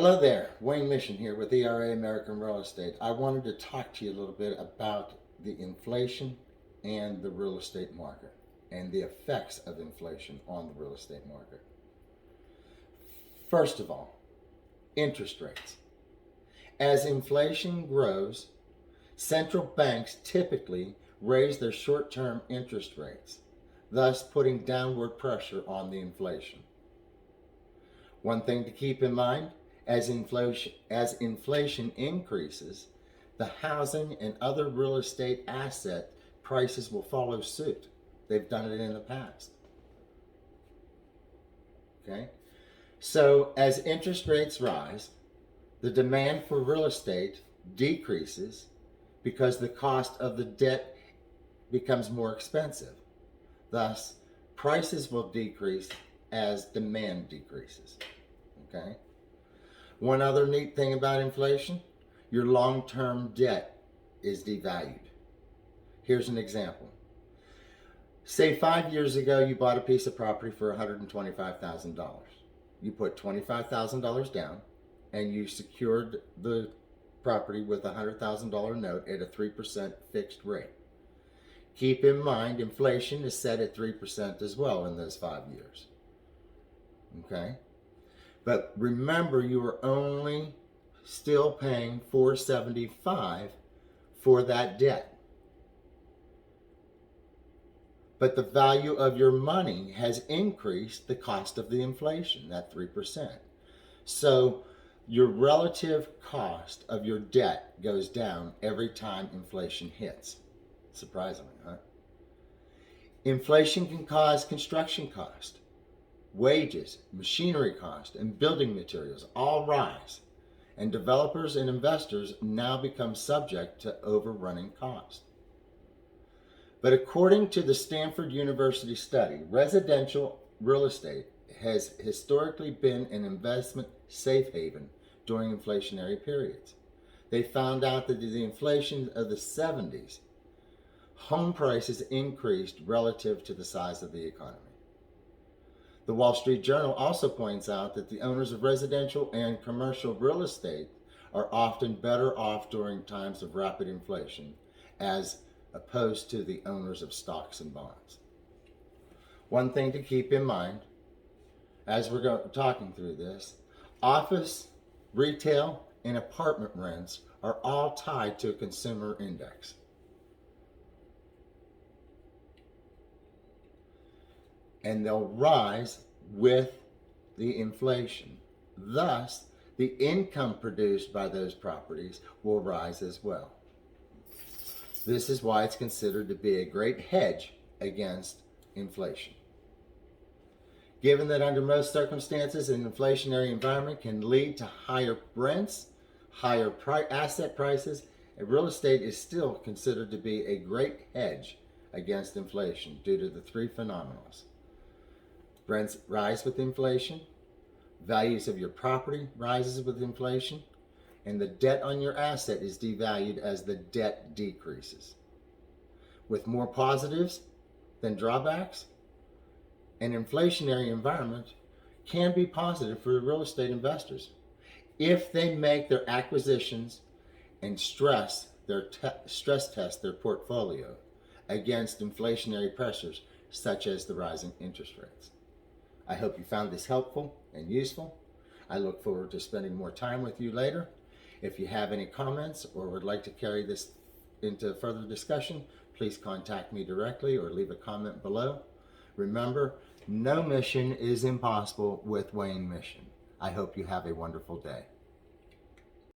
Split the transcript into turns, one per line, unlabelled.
Hello there, Wayne Mission here with ERA American Real Estate. I wanted to talk to you a little bit about the inflation and the real estate market and the effects of inflation on the real estate market. First of all, interest rates. As inflation grows, central banks typically raise their short-term interest rates, thus putting downward pressure on the inflation. One thing to keep in mind, as inflation increases, the housing and other real estate asset prices will follow suit. They've done it in the past. Okay? So as interest rates rise, the demand for real estate decreases because the cost of the debt becomes more expensive. Thus, prices will decrease as demand decreases. Okay? One other neat thing about inflation, your long-term debt is devalued. Here's an example. Say 5 years ago you bought a piece of property for $125,000. You put $25,000 down and you secured the property with a $100,000 note at a 3% fixed rate. Keep in mind, inflation is set at 3% as well in those 5 years. Okay? But remember, you are only still paying $475 for that debt. But the value of your money has increased the cost of the inflation, that 3%. So your relative cost of your debt goes down every time inflation hits. Surprisingly, huh? Inflation can cause construction cost. Wages, machinery cost, and building materials all rise, and developers and investors now become subject to overrunning costs. But according to the Stanford University study, residential real estate has historically been an investment safe haven during inflationary periods. They found out that the inflation of the 70s, home prices increased relative to the size of the economy. The Wall Street Journal also points out that the owners of residential and commercial real estate are often better off during times of rapid inflation as opposed to the owners of stocks and bonds. One thing to keep in mind as we're talking through this, office, retail, and apartment rents are all tied to a consumer index. And they'll rise with the inflation. Thus, the income produced by those properties will rise as well. This is why it's considered to be a great hedge against inflation. Given that under most circumstances, an inflationary environment can lead to higher rents, higher asset prices, and real estate is still considered to be a great hedge against inflation due to the three phenomena. Rents rise with inflation, values of your property rises with inflation, and the debt on your asset is devalued as the debt decreases. With more positives than drawbacks, an inflationary environment can be positive for real estate investors if they make their acquisitions and stress test their portfolio against inflationary pressures such as the rising interest rates. I hope you found this helpful and useful. I look forward to spending more time with you later. If you have any comments or would like to carry this into further discussion, please contact me directly or leave a comment below. Remember, no mission is impossible with Wayne Mission. I hope you have a wonderful day.